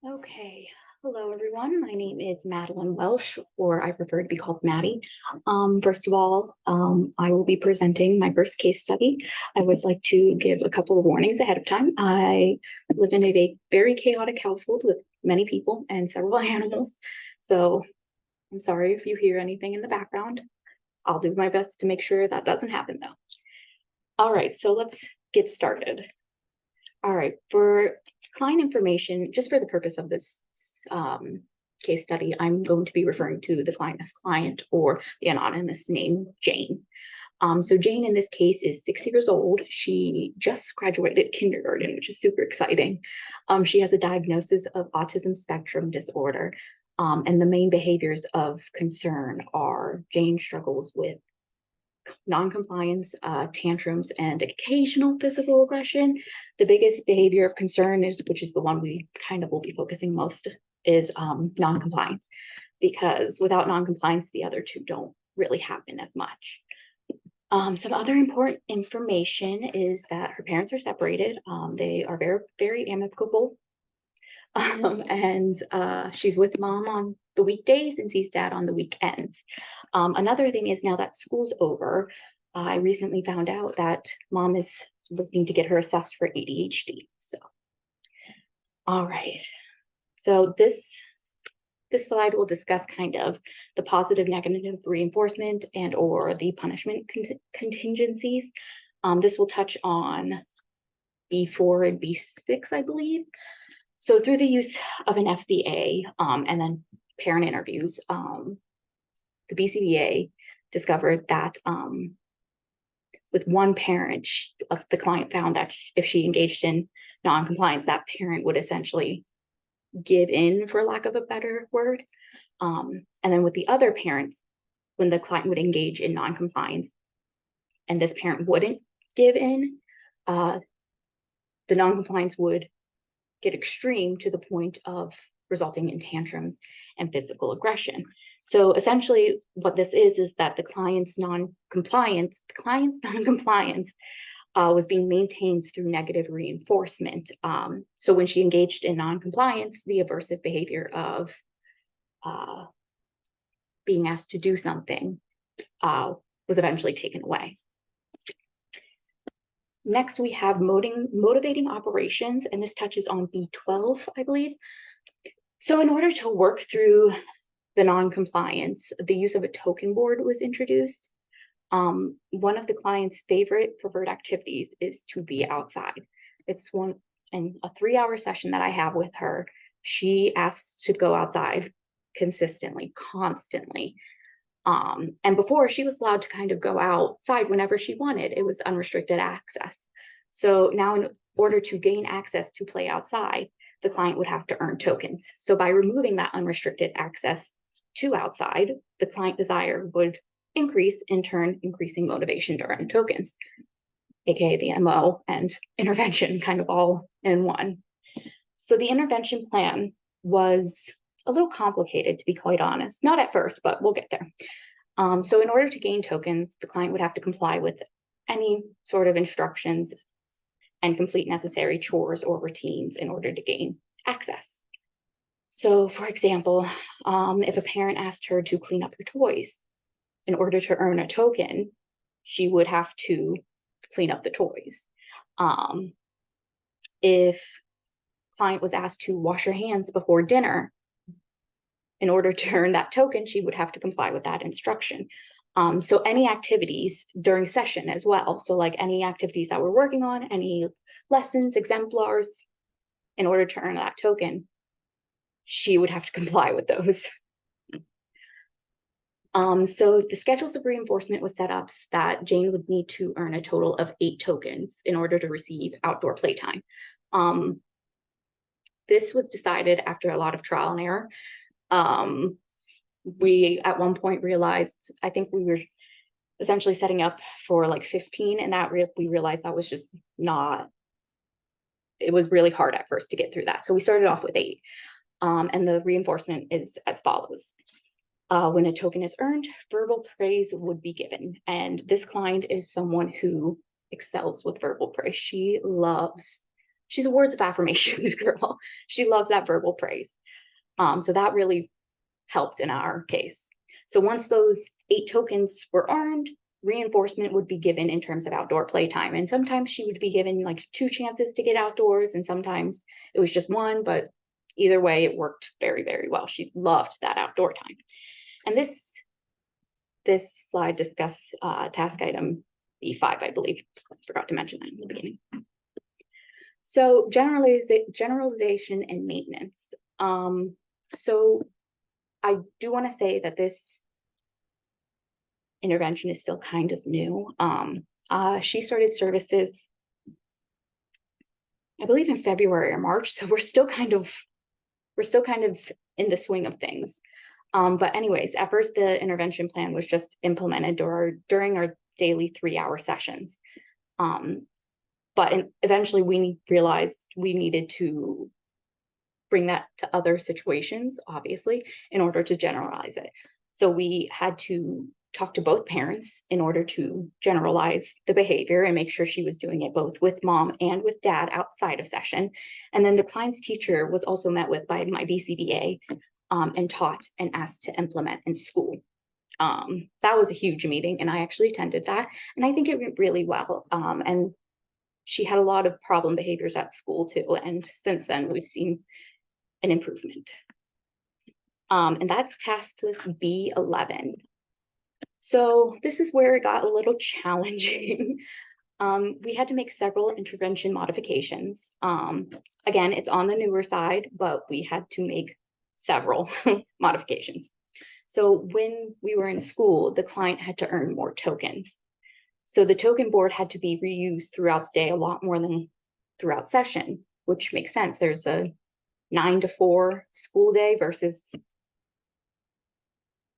Okay. Hello, everyone. My name is Madeline Welsh, or I prefer to be called Maddie. First of all, I will be presenting my first case study. I would like to give a couple of warnings ahead of time. I live in a very chaotic household with many people and several animals. So I'm sorry if you hear anything in the background. I'll do my best to make sure that doesn't happen, though. All right, so let's get started. All right, for client information, just for the purpose of this case study, I'm going to be referring to the client as client or the anonymous name Jane. So Jane in this case is 6 years old. She just graduated kindergarten, which is super exciting. She has a diagnosis of autism spectrum disorder. And the main behaviors of concern are Jane struggles with noncompliance, tantrums, and occasional physical aggression. The biggest behavior of concern is, which is the one we kind of will be focusing most, is noncompliance, because without noncompliance, the other two don't really happen as much. Some other important information is that her parents are separated. They are very, very amicable. And she's with mom on the weekdays and sees dad on the weekends. Another thing is now that school's over, I recently found out that mom is looking to get her assessed for ADHD. So, all right. So this slide will discuss kind of the positive negative reinforcement and or the punishment contingencies. This will touch on B4 and B6, I believe. So through the use of an FBA and then parent interviews, the BCBA discovered that with one parent, the client found that if she engaged in non-compliance, that parent would essentially give in, for lack of a better word. And then with the other parents, when the client would engage in non-compliance and this parent wouldn't give in, the non-compliance would get extreme to the point of resulting in tantrums and physical aggression. So essentially what this is that the client's non-compliance was being maintained through negative reinforcement. So when she engaged in non-compliance, the aversive behavior of being asked to do something was eventually taken away. Next, we have motivating operations, and this touches on B12, I believe. So in order to work through the non-compliance, the use of a token board was introduced. One of the client's favorite preferred activities is to be outside. It's in a 3-hour session that I have with her. She asks to go outside consistently, constantly. And before, she was allowed to kind of go outside whenever she wanted. It was unrestricted access. So now in order to gain access to play outside, the client would have to earn tokens. So by removing that unrestricted access to outside, the client desire would increase, in turn, increasing motivation to earn tokens, aka the MO and intervention kind of all in one. So the intervention plan was a little complicated, to be quite honest. Not at first, but we'll get there. So in order to gain tokens, the client would have to comply with any sort of instructions and complete necessary chores or routines in order to gain access. So for example, if a parent asked her to clean up her toys, in order to earn a token, she would have to clean up the toys. If client was asked to wash her hands before dinner, in order to earn that token, she would have to comply with that instruction. So any activities during session as well. So like any activities that we're working on, any lessons, exemplars, in order to earn that token, she would have to comply with those. So the schedules of reinforcement was set up that Jane would need to earn a total of 8 tokens in order to receive outdoor playtime. This was decided after a lot of trial and error. We at one point realized, I think we were essentially setting up for like 15, and that we realized that was just not, it was really hard at first to get through that. So we started off with 8. And the reinforcement is as follows. When a token is earned, verbal praise would be given. And this client is someone who excels with verbal praise. She loves she's a words of affirmation girl. She loves that verbal praise. So that really helped in our case. So once those 8 tokens were earned, reinforcement would be given in terms of outdoor playtime. And sometimes she would be given like 2 chances to get outdoors, and sometimes it was just 1, but either way, it worked very, very well. She loved that outdoor time. And this slide discussed task item B5, I believe. I forgot to mention that in the beginning. So generalization and maintenance. So I do want to say that this intervention is still kind of new. She started services, I believe, in February or March, so we're still kind of in the swing of things. But anyways, at first the intervention plan was just implemented during our daily 3-hour sessions. But eventually we realized we needed to bring that to other situations, obviously, in order to generalize it. So we had to talk to both parents in order to generalize the behavior and make sure she was doing it both with mom and with dad outside of session. And then the client's teacher was also met with by my BCBA and taught and asked to implement in school. That was a huge meeting, and I actually attended that, and I think it went really well. And she had a lot of problem behaviors at school too, and since then we've seen an improvement. And that's task list B11. So this is where it got a little challenging. We had to make several intervention modifications. Again, it's on the newer side, but we had to make several modifications. So when we were in school, the client had to earn more tokens. So the token board had to be reused throughout the day a lot more than throughout session, which makes sense. There's a 9 to 4 school day versus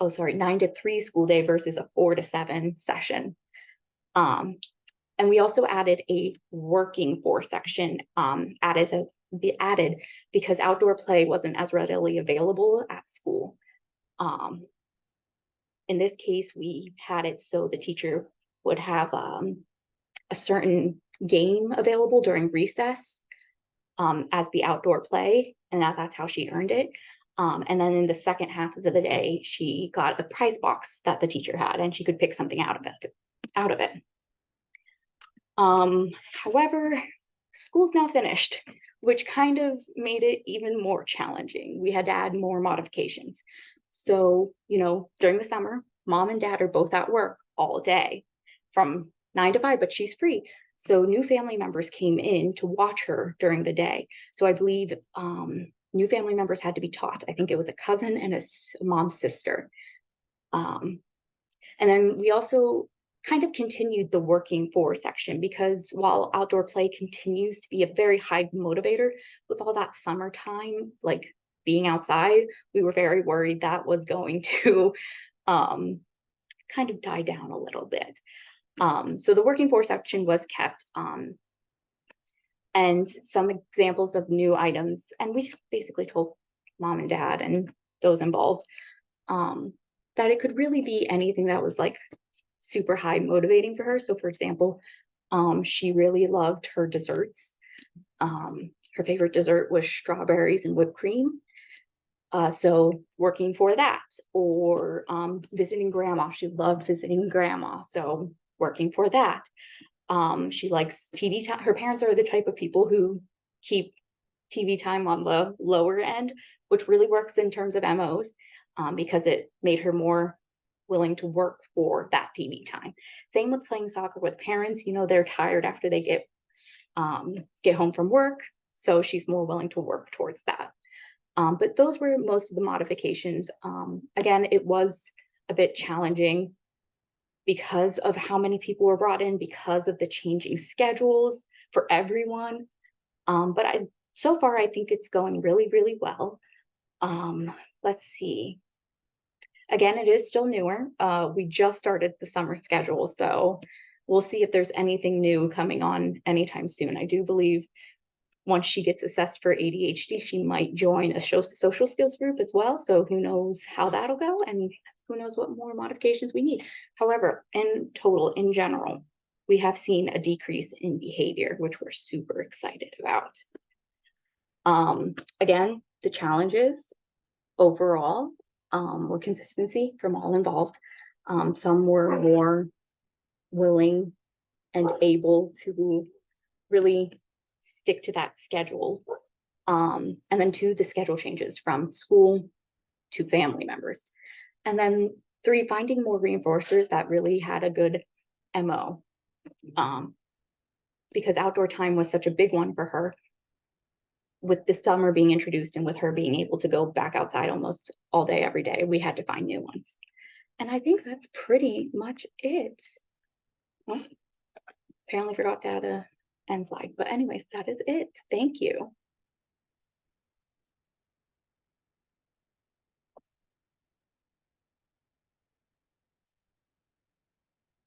9 to 3 school day versus a 4 to 7 session. And we also added a working for section added because outdoor play wasn't as readily available at school. In this case, we had it so the teacher would have a certain game available during recess as the outdoor play, and that's how she earned it. And then in the second half of the day, she got a prize box that the teacher had, and she could pick something out of it. However, school's now finished, which kind of made it even more challenging. We had to add more modifications. So, during the summer, mom and dad are both at work all day from 9 to 5, but she's free. So new family members came in to watch her during the day. So I believe new family members had to be taught. I think it was a cousin and a mom's sister. And then we also kind of continued the working for section, because while outdoor play continues to be a very high motivator, with all that summertime, like being outside, we were very worried that was going to kind of die down a little bit. So the working for section was kept, and some examples of new items, and we basically told mom and dad and those involved that it could really be anything that was like super high motivating for her. So for example, she really loved her desserts. Her favorite dessert was strawberries and whipped cream. So working for that, or visiting grandma. She loved visiting grandma, so working for that. She likes TV time. Her parents are the type of people who keep TV time on the lower end, which really works in terms of MOs, because it made her more willing to work for that TV time. Same with playing soccer with parents. They're tired after they get home from work, so she's more willing to work towards that. But those were most of the modifications. Again, it was a bit challenging because of how many people were brought in, because of the changing schedules for everyone. But so far, I think it's going really, really well. Let's see. Again, it is still newer. We just started the summer schedule, so we'll see if there's anything new coming on anytime soon. I do believe once she gets assessed for ADHD, she might join a social skills group as well. So who knows how that'll go, and who knows what more modifications we need. However, in total, in general, we have seen a decrease in behavior, which we're super excited about. Again, the challenges overall were consistency from all involved. Some were more willing and able to really stick to that schedule. And then 2, the schedule changes from school to family members. And then 3, finding more reinforcers that really had a good MO. Because outdoor time was such a big one for her. With the summer being introduced and with her being able to go back outside almost all day, every day, we had to find new ones. And I think that's pretty much it. Well, apparently forgot to add a end slide, but anyways, that is it. Thank you.